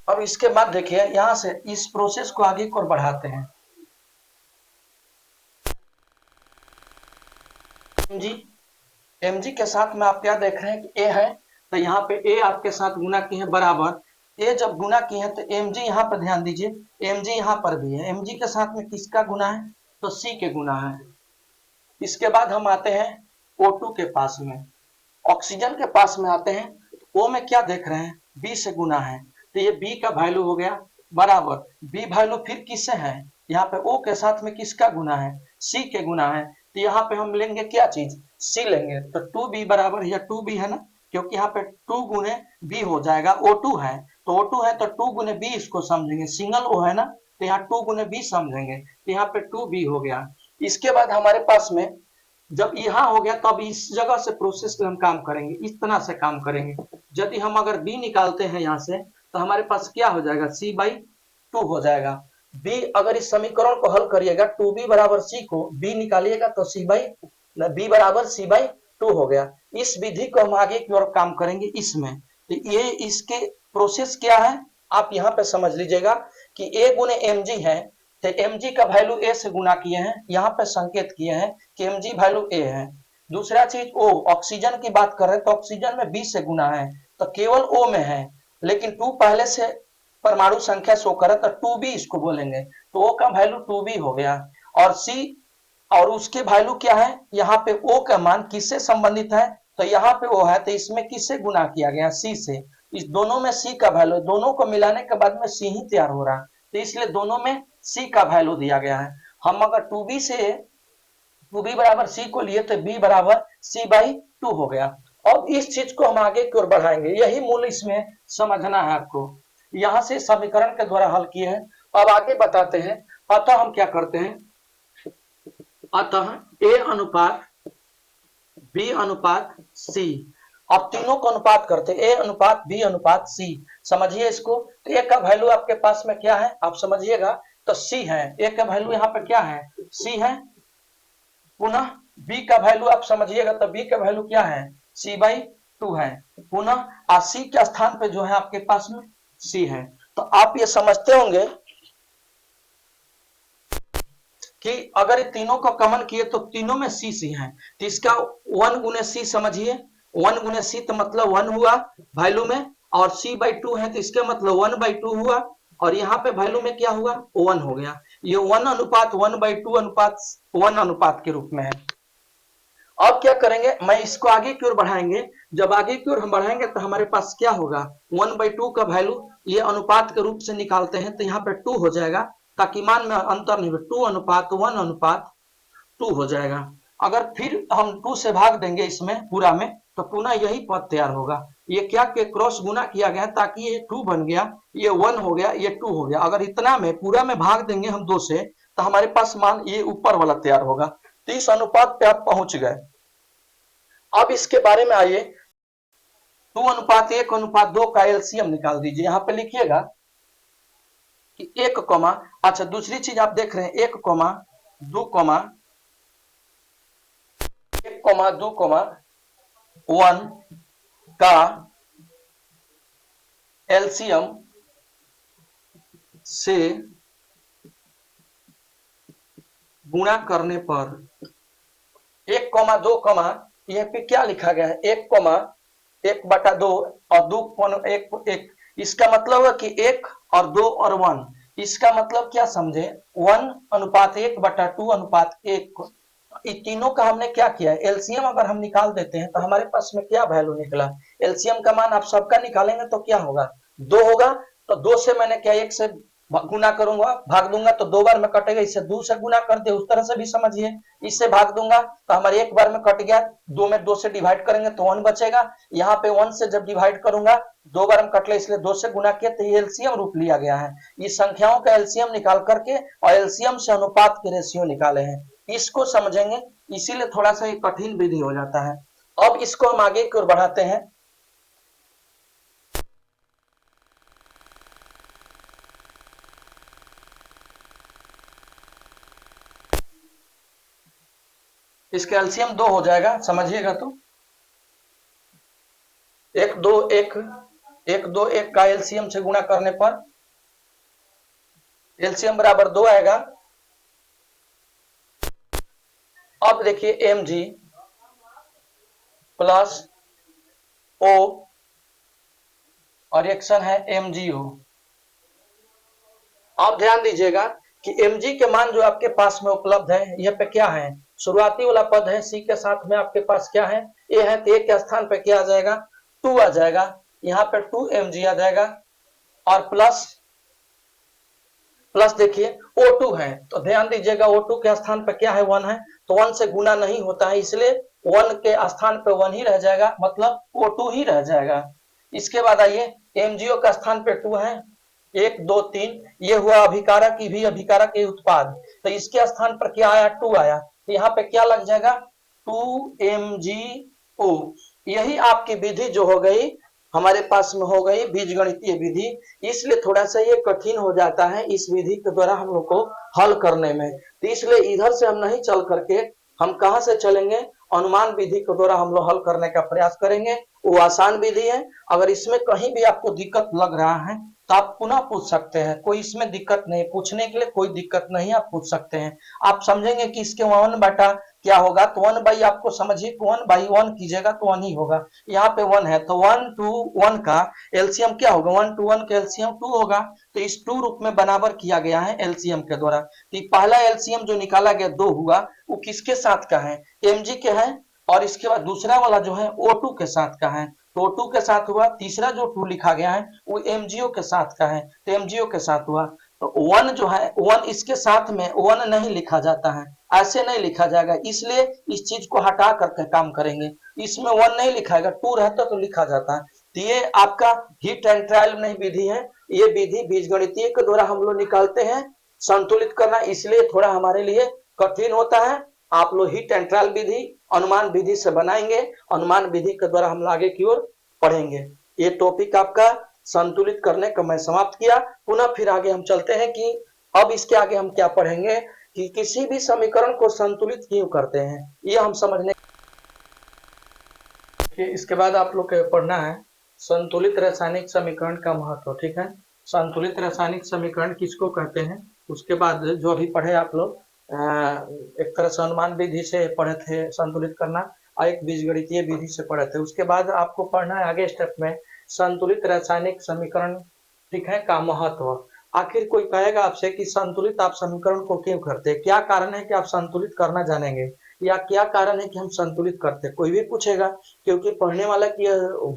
अब इसके बाद देखिए, यहां से इस प्रोसेस को आगे और बढ़ाते हैं। mg के साथ में आप क्या देख रहे हैं कि a है, तो यहाँ पे a आपके साथ गुना किए हैं बराबर a जब गुना किए हैं तो mg यहाँ पर ध्यान दीजिए, mg यहाँ पर भी है, mg के साथ में किसका गुना है, तो c के गुना है। इसके बाद हम आते हैं O2 के पास में, ऑक्सीजन के पास में आते हैं, O में क्या देख रहे हैं, B से गुना है, तो ये B का वैल्यू हो गया बराबर B वैल्यू फिर किससे है, यहाँ पे O के साथ में किसका गुना है, C के गुना है, तो यहाँ पे हम लेंगे क्या चीज, C लेंगे, तो 2B बराबर या 2B है ना, क्योंकि यहाँ पे 2 गुने B हो जाएगा, O2 है तो O2 है तो 2 गुने B इसको समझेंगे, सिंगल O है ना तो यहाँ 2 गुने B समझेंगे, तो यहाँ पे 2B हो गया। इसके बाद हमारे पास में जब यहाँ हो गया तब इस जगह से प्रोसेस में हम काम करेंगे, इस तरह से काम करेंगे। यदि हम अगर B निकालते हैं यहाँ से तो हमारे पास क्या हो जाएगा, C/2 हो जाएगा। B अगर इस समीकरण को हल करिएगा 2B बराबर C को B निकालिएगा तो B बराबर C/2 हो गया। इस विधि को हम आगे की ओर काम करेंगे इसमें, तो ये इसके प्रोसेस क्या है आप यहाँ पे समझ लीजिएगा कि A गुने mg है, तो mg का वैल्यू a से गुना किए हैं, यहाँ पे संकेत किए हैं कि mg वैल्यू a है। दूसरा चीज O, ऑक्सीजन की बात कर रहे हैं तो ऑक्सीजन में B से गुना है तो केवल O में है, लेकिन 2 पहले से परमाणु संख्या शो करे तो 2B इसको बोलेंगे, तो O का वैल्यू 2B हो गया। और C और उसके वैल्यू क्या है, यहाँ पे O का मान किससे संबंधित है, तो यहाँ पे O है तो इसमें किससे गुना किया गया, C से। इस दोनों में C का वैल्यू, दोनों को मिलाने के बाद में C ही तैयार हो रहा है, तो इसलिए दोनों में C का वैल्यू दिया गया है। हम अगर 2B से 2B बराबर C को लिए तो B बराबर C/2 हो गया। अब इस चीज को हम आगे की ओर बढ़ाएंगे, यही मूल इसमें समझना है आपको। यहाँ से समीकरण के द्वारा हल किए हैं, अब आगे बताते हैं। अतः हम क्या करते हैं, अतः A अनुपात B अनुपात C, अब तीनों को अनुपात करते हैं, A अनुपात B अनुपात C, समझिए इसको। तो A का वैल्यू आपके पास में क्या है आप समझिएगा, तो C है, A का वैल्यू यहाँ पे क्या है, C है। पुनः B का वैल्यू आप समझिएगा तो B का वैल्यू क्या है, C/2 है। पुनः C के स्थान पे जो है आपके पास में C है। तो आप ये समझते होंगे कि अगर ये तीनों को कॉमन किए तो तीनों में C है, तो इसका 1 गुने C समझिए, 1 गुने C तो मतलब 1 हुआ वैल्यू में, और C/2 है तो इसका मतलब 1/2 हुआ, और यहाँ पे वैल्यू में क्या हुआ 1 हो गया। ये 1 अनुपात 1/2 अनुपात 1 अनुपात के रूप में है। अब क्या करेंगे, मैं इसको आगे की ओर बढ़ाएंगे, जब आगे की ओर हम बढ़ाएंगे तो हमारे पास क्या होगा 1/2 का वैल्यू ये अनुपात के रूप से निकालते हैं तो यहाँ पे 2 हो जाएगा, ताकि मान में अंतर नहीं हो, 2 अनुपात 1 अनुपात 2 हो जाएगा। अगर फिर हम 2 से भाग देंगे इसमें पूरा में तो पुनः यही पद तैयार होगा। ये क्या के क्रॉस गुना किया गया ताकि ये 2 बन गया, ये 1 हो गया, ये 2 हो गया। अगर इतना में पूरा में भाग देंगे हम 2 से तो हमारे पास मान ये ऊपर वाला तैयार होगा। तो इस अनुपात पे आप पहुंच गए। अब इसके बारे में आइए, 2 अनुपात 1 अनुपात 2 का एलसीएम निकाल दीजिए। यहाँ पे लिखिएगा कि 1 कॉमा, अच्छा दूसरी चीज आप देख रहे हैं 1 कॉमा 2 कॉमा 1 कॉमा 2 कॉमा 1 का एलसीएम से गुणा करने पर 1 कॉमा 2 कॉमा, यह पे क्या लिखा गया है 1 कॉमा 1/2 और 2 इसका मतलब है कि 1 और 2 और 1, इसका मतलब क्या समझे 1 अनुपात 1/2 अनुपात 1, इन तीनों का हमने क्या किया है एलसीएम अगर हम निकाल देते हैं तो हमारे पास में क्या वैल्यू निकला। एलसीएम का मान आप सबका निकालेंगे तो क्या होगा 2 होगा, तो 2 से मैंने क्या 1 से गुना करूंगा भाग दूंगा तो 2 बार में कटेगा, इससे 2 से गुना कर दे उस तरह से भी समझिए, इससे भाग दूंगा तो हमारे 1 बार में कट गया, 2 में 2 से डिवाइड करेंगे तो 1 बचेगा। यहाँ पे 1 से जब डिवाइड करूंगा 2 बार में कटले इसलिए 2 से गुना किया, तो ये एलसीएम रूप लिया गया है। ये संख्याओं का एलसीएम निकाल करके और एलसीएम से अनुपात के रेशियो निकाले हैं, इसको समझेंगे, इसीलिए थोड़ा सा ये कठिन विधि हो जाता है। अब इसको हम आगे की ओर बढ़ाते हैं। इसका एलसीएम 2 हो जाएगा, समझिएगा तो 1 2 1 1 2 1 का एलसीएम से गुणा करने पर एलसीएम बराबर 2 आएगा। अब देखिए mg प्लस ओ और रिएक्शन है MgO। आप ध्यान दीजिएगा कि Mg के मान जो आपके पास में उपलब्ध है, यह पे क्या है, शुरुआती वाला पद है C के साथ में आपके पास क्या है, A है, तो A के स्थान पे क्या आ जाएगा, 2 आ जाएगा, यहाँ पे 2Mg आ जाएगा और प्लस देखिए O2 है, तो ध्यान दीजिएगा O2 के स्थान पे क्या है, 1 है, तो 1 से गुना नहीं होता है, इसलिए 1 के स्थान पे 1 ही रह जाएगा, मतलब O2 ही रह जाएगा। इसके बाद आइए MgO का स्थान पे 2 है, 1 2 3, ये हुआ अभिकारक की भी अभिकारक के उत्पाद, तो इसके स्थान पर क्या आया, 2 आया, तो यहाँ पे क्या लग जाएगा, 2MgO। यही आपकी विधि जो हो गई हमारे पास में हो गई बीजगणितीय विधि, इसलिए थोड़ा सा ये कठिन हो जाता है इस विधि के द्वारा हम लोग को हल करने में, तो इसलिए इधर से हम नहीं चल करके हम कहां से चलेंगे, अनुमान विधि के द्वारा हम लोग हल करने का प्रयास करेंगे। वो आसान विधि है, अगर इसमें कहीं भी आपको दिक्कत लग रहा है तो आप पुनः पूछ सकते हैं, कोई इसमें दिक्कत नहीं, पूछने के लिए कोई दिक्कत नहीं, आप पूछ सकते हैं। आप समझेंगे कि इसके 1 बटा क्या होगा, तो 1 बाई आपको समझिए 1 बाई 1 कीजिएगा तो 1 ही होगा, यहाँ पे 1 है, तो 1 2 1 का एलसीएम क्या होगा, 1 2 1 का एलसीएम 2 होगा, तो इस 2 रूप में बराबर किया गया है एलसीएम के द्वारा। तो पहला एलसीएम जो निकाला गया 2 हुआ, वो किसके साथ का है, Mg के है, और इसके बाद दूसरा वाला जो है O2 के साथ का है, तो O2 के साथ हुआ, तीसरा जो 2 लिखा गया है वो MgO के साथ का है, तो MgO के साथ हुआ, तो 1 जो है 1 इसके साथ में 1 नहीं लिखा जाता है, ऐसे नहीं लिखा जाएगा, इसलिए इस चीज को हटा करके काम करेंगे, इसमें 1 नहीं लिखाएगा, 2 रहता तो लिखा जाता है। तो ये आपका हीट एंड ट्रायल नहीं विधि है, ये विधि बीजगणितीय के द्वारा हम लोग निकालते हैं, संतुलित करना इसलिए थोड़ा हमारे लिए कठिन होता है। आप लोग हीट एंड ट्रायल विधि अनुमान विधि से बनाएंगे, अनुमान विधि के द्वारा हम आगे की ओर पढ़ेंगे। ये टॉपिक आपका संतुलित करने का मैं समाप्त किया, पुनः फिर आगे हम चलते हैं कि अब इसके आगे हम क्या पढ़ेंगे कि किसी भी समीकरण को संतुलित क्यों करते हैं, ये हम समझने के। इसके बाद आप लोग को पढ़ना है संतुलित रासायनिक समीकरण का महत्व, ठीक है, संतुलित रासायनिक समीकरण किसको कहते हैं, उसके बाद जो अभी पढ़े आप लोग एक तरह से अनुमान विधि से पढ़े थे संतुलित करना, और एक बीजगणितीय विधि से पढ़े थे, उसके बाद आपको पढ़ना है आगे स्टेप में संतुलित रासायनिक समीकरण, ठीक है, का महत्व। आखिर कोई कहेगा आपसे कि संतुलित आप समीकरण को क्यों करते हैं, क्या कारण है कि आप संतुलित करना जानेंगे, या क्या कारण है कि हम संतुलित करते हैं, कोई भी पूछेगा, क्योंकि पढ़ने वाला की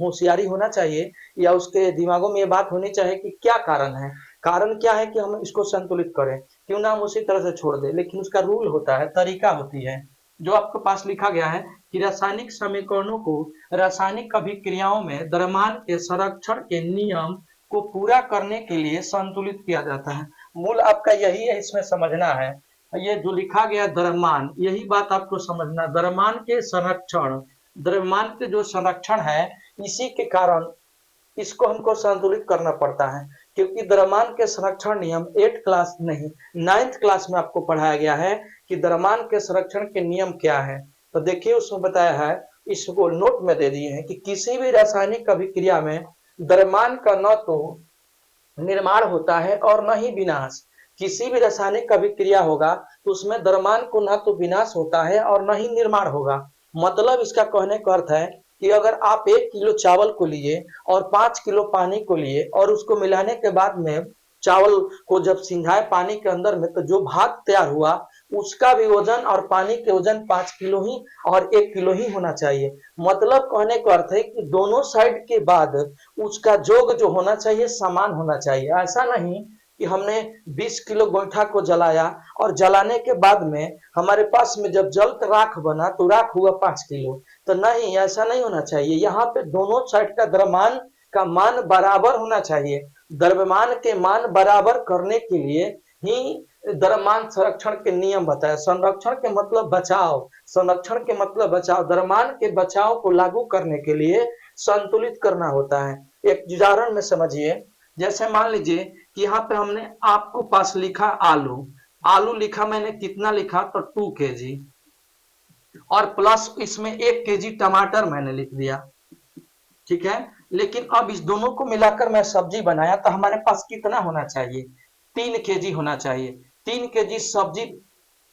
होशियारी होना चाहिए, या उसके दिमागों में ये बात होनी चाहिए कि क्या कारण है, कारण क्या है कि हम इसको संतुलित करें, क्यों ना हम उसी तरह से छोड़ दें, लेकिन उसका रूल होता है, तरीका होती है, जो आपके पास लिखा गया है कि रासायनिक समीकरणों को रासायनिक अभिक्रियाओं में द्रव्यमान के संरक्षण के नियम को पूरा करने के लिए संतुलित किया जाता है। मूल आपका यही है, इसमें समझना है, ये जो लिखा गया द्रव्यमान, यही बात आपको समझना, द्रव्यमान के संरक्षण, द्रव्यमान के जो संरक्षण है, इसी के कारण इसको हमको संतुलित करना पड़ता है, क्योंकि द्रव्यमान के संरक्षण नियम 8 क्लास नहीं 9th क्लास में आपको पढ़ाया गया है कि द्रव्यमान के संरक्षण के नियम क्या है। तो देखिए उसमें बताया है, इसको नोट में दे दिए हैं कि किसी भी रासायनिक अभिक्रिया में द्रव्यमान का न तो निर्माण होता है और न ही विनाश, किसी भी रासायनिक अभिक्रिया होगा तो उसमें द्रव्यमान को न तो विनाश होता है और न ही निर्माण होगा। मतलब इसका कहने का अर्थ है कि अगर आप 1 किलो चावल को लिए और 5 किलो पानी को लिए और उसको मिलाने के बाद में चावल को जब सिंधाए पानी के अंदर में, तो जो भाग तैयार हुआ उसका भी वजन और पानी के वजन 5 किलो ही और 1 किलो ही होना चाहिए। मतलब कहने का अर्थ है कि दोनों साइड के बाद उसका जोग जो होना चाहिए समान होना चाहिए। ऐसा नहीं कि हमने 20 किलो गोईठा को जलाया और जलाने के बाद में हमारे पास में जब जल राख बना तो राख हुआ 5 किलो, तो नहीं, ऐसा नहीं होना चाहिए। यहाँ पे दोनों साइड का द्रव्यमान का मान बराबर होना चाहिए। द्रव्यमान के मान बराबर करने के लिए ही द्रव्यमान संरक्षण के नियम बताया। संरक्षण के मतलब बचाव, संरक्षण के मतलब बचाव, द्रव्यमान के बचाव को लागू करने के लिए संतुलित करना होता है। एक उदाहरण में समझिए, जैसे मान लीजिए कि यहाँ पे हमने आपको पास लिखा आलू, आलू लिखा मैंने कितना लिखा, तो 2 kg, और प्लस इसमें 1 kg टमाटर मैंने लिख दिया, ठीक है। लेकिन अब इस दोनों को मिलाकर मैं सब्जी बनाया तो हमारे पास कितना होना चाहिए, 3 kg होना चाहिए। 3 kg सब्जी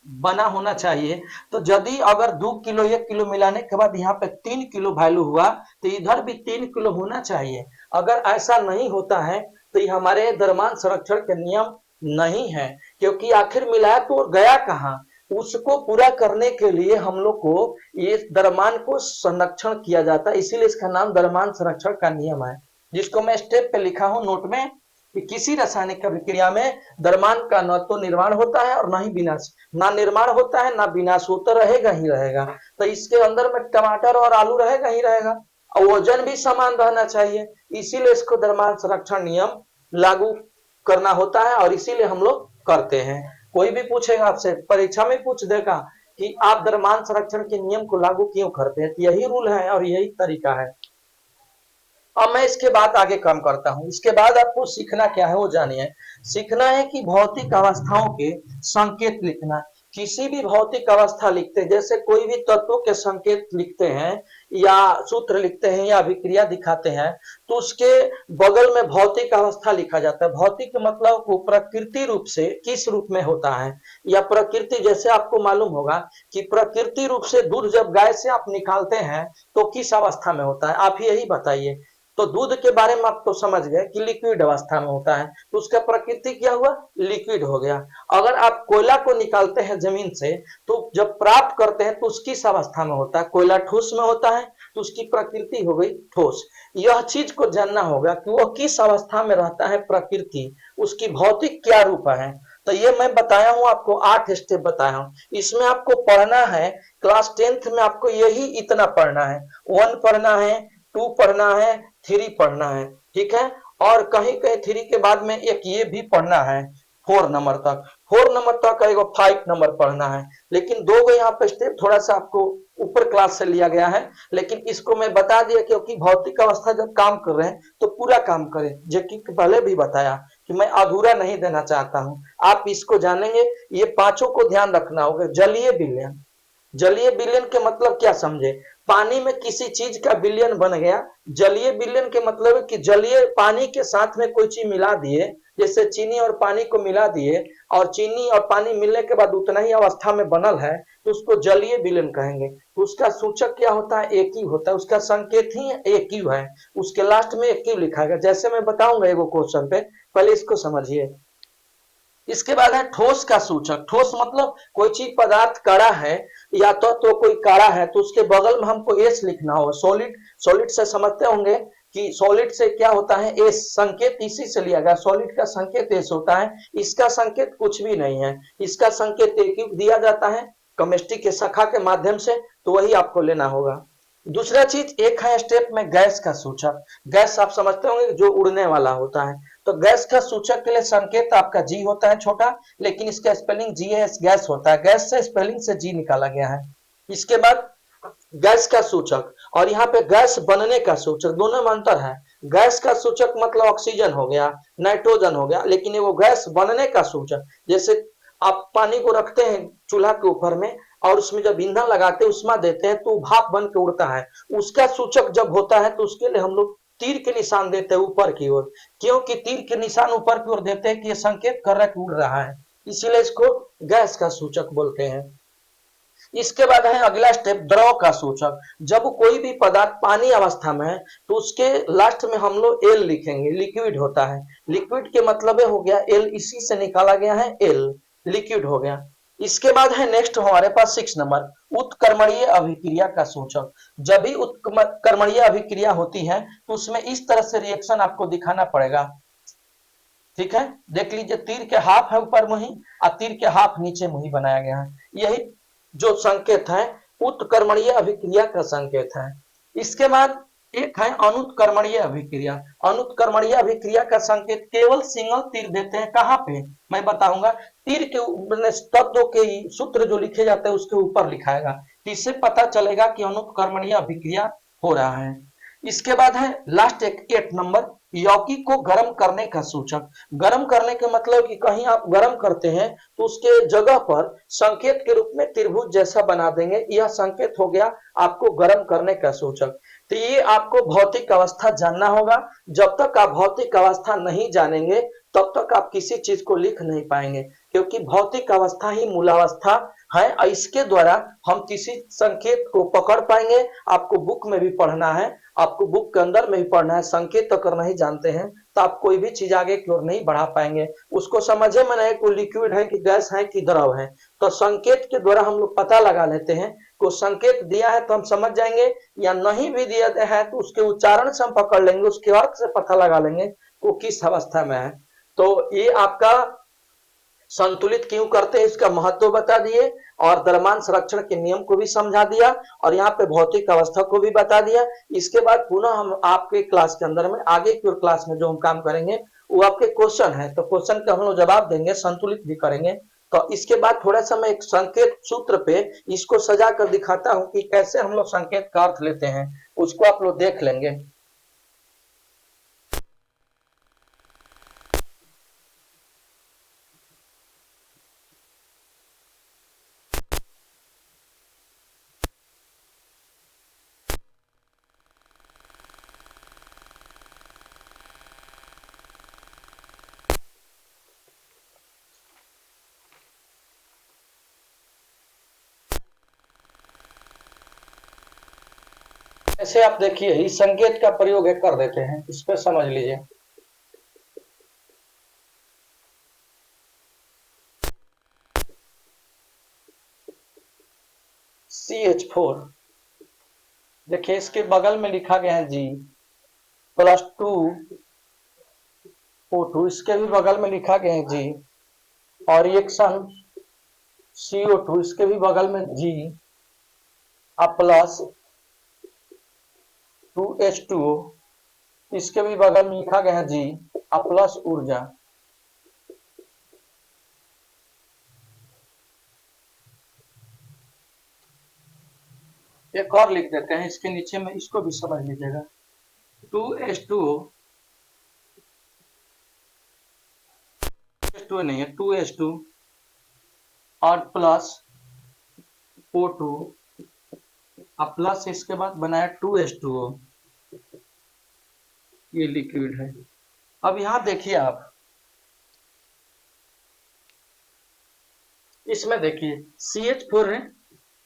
बना होना चाहिए। तो यदि अगर 2 किलो 1 किलो मिलाने के बाद यहाँ पे 3 किलो वैल्यू हुआ तो इधर भी 3 किलो होना चाहिए। अगर ऐसा नहीं होता है तो ये हमारे द्रव्यमान संरक्षण के नियम नहीं है, क्योंकि आखिर मिलाया तो गया कहाँ। उसको पूरा करने के लिए हम लोग को ये द्रव्यमान को संरक्षण किया जाता है, इसीलिए इसका नाम द्रव्यमान संरक्षण का नियम है, जिसको मैं स्टेप पे लिखा हूं नोट में कि किसी रासायनिक अभिक्रिया में द्रव्यमान का न तो निर्माण होता है और न ही विनाश। ना निर्माण होता है ना विनाश, होता रहेगा ही रहेगा। तो इसके अंदर में टमाटर और आलू रहेगा ही रहेगा, और वजन भी समान रहना चाहिए, इसीलिए इसको द्रव्यमान संरक्षण नियम लागू करना होता है और इसीलिए हम लोग करते हैं। कोई भी पूछेगा आपसे, परीक्षा में पूछ देगा कि आप द्रव्यमान संरक्षण के नियम को लागू क्यों करते हैं, तो यही रूल है और यही तरीका है। अब मैं इसके बाद आगे काम करता हूं। इसके बाद आपको सीखना क्या है वो जानिए। सीखना है कि भौतिक अवस्थाओं के संकेत लिखना। किसी भी भौतिक अवस्था लिखते हैं, जैसे कोई भी तत्वों के संकेत लिखते हैं या सूत्र लिखते हैं या अभिक्रिया दिखाते हैं, तो उसके बगल में भौतिक अवस्था लिखा जाता है। भौतिक मतलब वो प्रकृति रूप से किस रूप में होता है, या प्रकृति, जैसे आपको मालूम होगा कि प्रकृति रूप से दूध जब गाय से आप निकालते हैं तो किस अवस्था में होता है, आप यही बताइए। तो दूध के बारे में आप तो समझ गए कि लिक्विड अवस्था में होता है, तो उसका प्रकृति क्या हुआ, लिक्विड हो गया। अगर आप कोयला को निकालते हैं जमीन से तो जब प्राप्त करते हैं तो उसकी किस अवस्था में होता है, कोयला ठोस में होता है तो उसकी प्रकृति हो गई ठोस। यह चीज को जानना होगा कि वह किस अवस्था में रहता है, प्रकृति उसकी भौतिक क्या रूप है। तो ये मैं बताया हूं आपको, 8 स्टेप बताया हूं। इसमें आपको पढ़ना है, क्लास 10th में आपको यही इतना पढ़ना है। 1 पढ़ना है, 2 पढ़ना है, 3 पढ़ना है, ठीक है। और कहीं कहीं 3 के बाद में एक ये भी पढ़ना है 4 नंबर तक, 4 नंबर तक एगो 5 नंबर पढ़ना है। लेकिन 2 गो यहाँ पे स्टेप थोड़ा सा आपको ऊपर क्लास से लिया गया है, लेकिन इसको मैं बता दिया क्योंकि भौतिक अवस्था जब काम कर रहे हैं तो पूरा काम करें, जो कि पहले भी बताया कि मैं अधूरा नहीं देना चाहता हूं। आप इसको जानेंगे, ये पांचों को ध्यान रखना होगा। जलीय विलयन, जलीय विलयन के मतलब क्या समझे, पानी में किसी चीज का विलयन बन गया। जलीय विलयन के मतलब है कि जलीय पानी के साथ में कोई चीज मिला दिए, जैसे चीनी और पानी को मिला दिए और चीनी और पानी मिलने के बाद उतना ही अवस्था में बनल है तो उसको जलीय विलयन कहेंगे। तो उसका सूचक क्या होता है, एक ही होता है, उसका संकेत ही एक ही है, उसके लास्ट में एक ही लिखा गया, जैसे मैं बताऊंगा एगो क्वेश्चन पे, पहले इसको समझिए। इसके बाद है ठोस का सूचक। ठोस मतलब कोई चीज पदार्थ कड़ा है या तो कोई कड़ा है तो उसके बगल में हमको एस लिखना होगा। सॉलिड, सॉलिड से समझते होंगे कि सॉलिड से क्या होता है, एस, संकेत इसी से लिया गया। सॉलिड का संकेत एस होता है, इसका संकेत कुछ भी नहीं है, इसका संकेत एक दिया जाता है केमिस्ट्री के शाखा के माध्यम से, तो वही आपको लेना होगा। दूसरा चीज एक है स्टेप में गैस का सूचक। गैस आप समझते होंगे जो उड़ने वाला होता है, तो गैस का सूचक के लिए संकेत आपका जी होता है छोटा, लेकिन इसका स्पेलिंग जी है, गैस होता है, गैस से स्पेलिंग से जी निकाला गया है। इसके बाद गैस का सूचक और यहाँ पे गैस बनने का सूचक, दोनों में अंतर है। गैस का सूचक मतलब ऑक्सीजन हो गया, नाइट्रोजन हो गया, लेकिन वो गैस बनने का सूचक, जैसे आप पानी को रखते हैं चूल्हा के ऊपर में और उसमें जब ईंधन लगाते हैं उष्मा देते हैं तो भाप बन के उड़ता है, उसका सूचक जब होता है तो उसके लिए हम लोग तीर के निशान देते हैं ऊपर की ओर, क्योंकि तीर के निशान ऊपर की ओर देते हैं कि ये संकेत कर रहा है कि उड़ रहा है, इसीलिए इसको गैस का सूचक बोलते हैं। इसके बाद है अगला स्टेप द्रव का सूचक। जब कोई भी पदार्थ पानी अवस्था में है तो उसके लास्ट में हम लोग एल लिखेंगे, लिक्विड होता है। लिक्विड के मतलब हो गया एल, इसी से निकाला गया है एल, लिक्विड हो गया। इसके बाद है नेक्स्ट हमारे पास 6 नंबर उत्कर्मणीय अभिक्रिया का सूचक। जब भी उत्कर्मणीय अभिक्रिया होती है तो उसमें इस तरह से रिएक्शन आपको दिखाना पड़ेगा, ठीक है। देख लीजिए, तीर के हाफ है ऊपर मुही और तीर के हाफ नीचे मुही बनाया गया है, यही जो संकेत है उत्कर्मणीय अभिक्रिया का संकेत है। इसके बाद एक है अनुत्कर्मणीय अभिक्रिया। अनुत्कर्मणीय अभिक्रिया का संकेत केवल सिंगल तीर देते हैं, कहां पे मैं बताऊंगा, तीर के तत्वों के सूत्र जो लिखे जाते हैं उसके ऊपर लिखाएगा, इससे पता चलेगा कि अनुत्कर्मणीय अभिक्रिया हो रहा है। इसके बाद है लास्ट 8 नंबर यौगिक को गर्म करने का सूचक। गर्म करने के मतलब कि कहीं आप गर्म करते हैं तो उसके जगह पर संकेत के रूप में त्रिभुज जैसा बना देंगे, यह संकेत हो गया आपको गर्म करने का सूचक। तो ये आपको भौतिक अवस्था जानना होगा। जब तक आप भौतिक अवस्था नहीं जानेंगे तब तक आप किसी चीज को लिख नहीं पाएंगे, क्योंकि भौतिक अवस्था ही मूलावस्था है और इसके द्वारा हम किसी संकेत को पकड़ पाएंगे। आपको बुक में भी पढ़ना है, आपको बुक के अंदर में भी पढ़ना है। संकेत अगर नहीं जानते हैं तो आप कोई भी चीज आगे की ओर नहीं बढ़ा पाएंगे। उसको समझे में नहीं कोई लिक्विड है कि गैस है कि द्रव है, तो संकेत के द्वारा हम लोग पता लगा लेते हैं। को संकेत दिया है तो हम समझ जाएंगे, या नहीं भी दिया है तो उसके उच्चारण से हम पकड़ लेंगे, उसके अर्थ से पता लगा लेंगे वो किस अवस्था में है। तो ये आपका संतुलित क्यों करते हैं इसका महत्व बता दिए, और द्रव्यमान संरक्षण के नियम को भी समझा दिया, और यहाँ पे भौतिक अवस्था को भी बता दिया। इसके बाद पुनः हम आपके क्लास के अंदर में आगे की क्लास में जो हम काम करेंगे वो आपके क्वेश्चन है, तो क्वेश्चन का हम लोग जवाब देंगे, संतुलित भी करेंगे। तो इसके बाद थोड़ा सा मैं एक संकेत सूत्र पे इसको सजा कर दिखाता हूं कि कैसे हम लोग संकेत का अर्थ लेते हैं, उसको आप लोग देख लेंगे। ऐसे आप देखिए इस संकेत का प्रयोग है कर देते हैं, इस पर समझ लीजिए। CH4 देखिए इसके बगल में लिखा गया है G+2O2, इसके भी बगल में लिखा गया है G, और रिएक्शन CO2 इसके भी बगल में G +2H2O, इसके भी बगल में लिखा गया है G प्लस ऊर्जा। एक और लिख देते हैं इसके नीचे में, इसको भी समझ लीजिएगा। 2H2O नहीं है, 2H2 और प्लस O2 अब प्लस इसके बाद बनाया 2H2O, ये लिक्विड है। अब यहां देखिए आप इसमें देखिए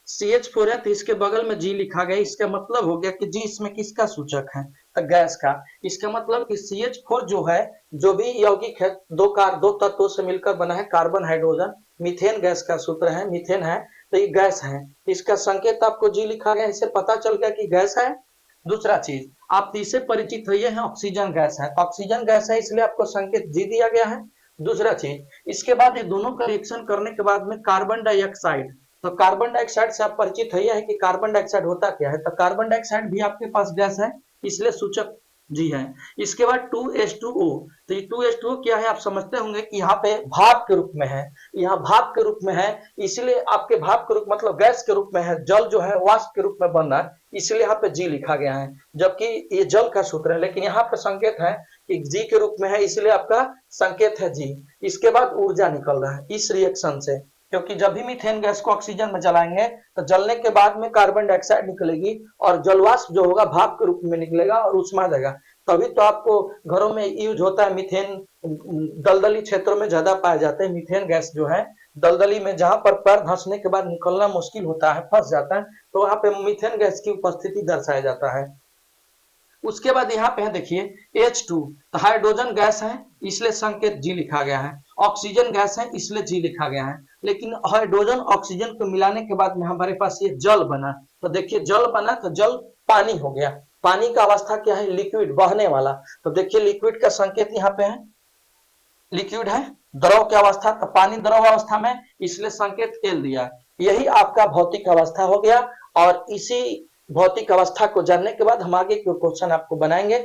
CH4 है तो इसके बगल में G लिखा गया, इसका मतलब हो गया कि G इसमें किसका सूचक है, तो गैस का। इसका मतलब कि CH4 जो है, जो भी यौगिक है दो तत्वों से मिलकर बना है, कार्बन हाइड्रोजन, मीथेन गैस का सूत्र है, मीथेन है, तो ये गैस है। इसका संकेत आपको G लिखा गया, इससे पता चल गया कि गैस है। दूसरा चीज आप इससे परिचित हुए हैं, ऑक्सीजन गैस है, ऑक्सीजन गैस है इसलिए आपको संकेत G दिया गया है। दूसरा चीज इसके बाद ये दोनों का रिएक्शन करने के बाद में कार्बन डाइऑक्साइड, तो कार्बन डाइऑक्साइड से आप परिचित है कि कार्बन डाइऑक्साइड होता क्या है, तो कार्बन डाइऑक्साइड भी आपके पास गैस है, इसलिए सूचक जी है। इसके बाद 2H2O, तो ये 2H2O क्या है आप समझते होंगे कि यहाँ पे भाप के रूप में है, यहाँ भाप के रूप में है, इसलिए आपके भाप के रूप मतलब गैस के रूप में है, जल जो है वाष्प के रूप में बन रहा है, इसलिए यहाँ पे G लिखा गया है, जबकि ये जल का सूत्र है, लेकिन यहाँ पे संकेत है कि G के रूप में है, इसलिए आपका संकेत है G। इसके बाद ऊर्जा निकल रहा है इस रिएक्शन से, क्योंकि जब भी मीथेन गैस को ऑक्सीजन में जलाएंगे तो जलने के बाद में कार्बन डाइऑक्साइड निकलेगी और जलवाष्प जो होगा भाप के रूप में निकलेगा और उष्मा देगा। तभी तो आपको घरों में यूज होता है मीथेन, दलदली क्षेत्रों में ज्यादा पाया जाता है मीथेन गैस जो है, दलदली में जहां पर पैर धंसने के बाद निकलना मुश्किल होता है, फंस जाता है, तो वहां पे मीथेन गैस की उपस्थिति दर्शाया जाता है। उसके बाद यहाँ पे है देखिए H2, तो हाइड्रोजन गैस है इसलिए संकेत G लिखा गया है, ऑक्सीजन गैस है इसलिए G लिखा गया है, लेकिन हाइड्रोजन ऑक्सीजन को मिलाने के बाद में हमारे पास ये जल बना, तो देखिए जल बना तो जल पानी हो गया। पानी का अवस्था क्या है, लिक्विड, बहने वाला, तो देखिए लिक्विड का संकेत यहाँ पे है, लिक्विड है, द्रव की अवस्था, तो पानी द्रव अवस्था में, इसलिए संकेत L दिया। यही आपका भौतिक अवस्था हो गया, और इसी भौतिक अवस्था को जानने के बाद हम आगे के क्वेश्चन आपको बनाएंगे,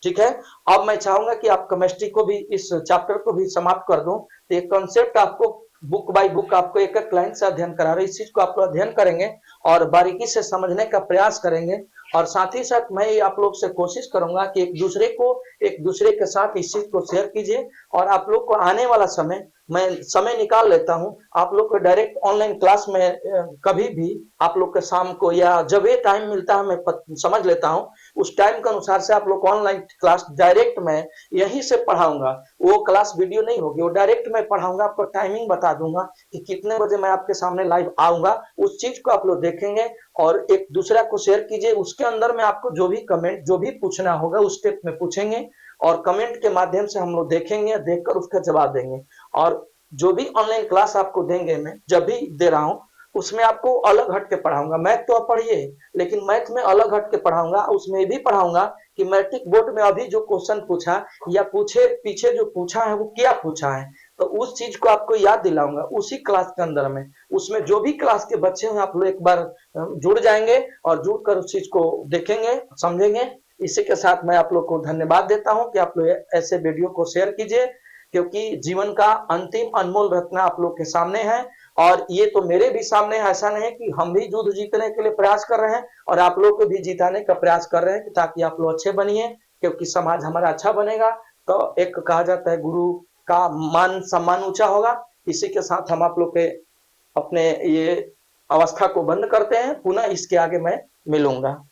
ठीक है। अब मैं चाहूंगा कि आप केमिस्ट्री को भी, इस चैप्टर को भी समाप्त कर दूं, तो ये कॉन्सेप्ट आपको बुक बाय बुक आपको एक लाइन से अध्ययन करा रहे, इस चीज को आप अध्ययन करेंगे और बारीकी से समझने का प्रयास करेंगे, और साथ ही साथ मैं ये आप लोग से कोशिश करूंगा कि एक दूसरे के साथ इस चीज को शेयर कीजिए। और आप लोग को आने वाला समय मैं समय निकाल लेता हूं आप लोग को डायरेक्ट ऑनलाइन क्लास में कभी भी आप लोग के शाम को या जब ये टाइम मिलता है मैं समझ लेता हूं उस टाइम के अनुसार से आप लोग को ऑनलाइन क्लास डायरेक्ट मैं यहीं से पढ़ाऊंगा। वो क्लास वीडियो नहीं होगी, वो डायरेक्ट मैं पढ़ाऊंगा, आपको टाइमिंग बता दूंगा कि कितने बजे मैं आपके सामने लाइव आऊंगा। उस चीज को आप लोग देखेंगे और एक दूसरा को शेयर कीजिए। उसके अंदर में आपको जो भी कमेंट जो भी पूछना होगा उस स्टेप में पूछेंगे और कमेंट के माध्यम से हम लोग देखेंगे, देखकर उसका जवाब देंगे। और जो भी ऑनलाइन क्लास आपको देंगे मैं जब भी दे रहा हूँ उसमें आपको अलग हट के पढ़ाऊंगा। मैथ तो आप पढ़िए लेकिन मैथ में अलग हट के पढ़ाऊंगा। उसमें भी पढ़ाऊंगा कि मैट्रिक बोर्ड में अभी जो क्वेश्चन पूछा या पूछे पीछे जो पूछा है वो क्या पूछा है, तो उस चीज को आपको याद दिलाऊंगा उसी क्लास के अंदर में। उसमें जो भी क्लास के बच्चे हैं आप लोग एक बार जुड़ जाएंगे और जुड़कर उस चीज को देखेंगे समझेंगे। इसी के साथ मैं आप लोग को धन्यवाद देता हूं कि आप लोग ऐसे वीडियो को शेयर कीजिए, क्योंकि जीवन का अंतिम अनमोल रत्न आप लोग के सामने है। और ये तो मेरे भी सामने है, ऐसा नहीं कि हम भी युद्ध जीतने के लिए प्रयास कर रहे हैं और आप लोग को भी जिताने का प्रयास कर रहे हैं ताकि आप लोग अच्छे बनिए, क्योंकि समाज हमारा अच्छा बनेगा तो एक कहा जाता है गुरु का मान सम्मान ऊंचा होगा। इसी के साथ हम आप लोग के अपने ये अवस्था को बंद करते हैं, पुनः इसके आगे मैं मिलूंगा।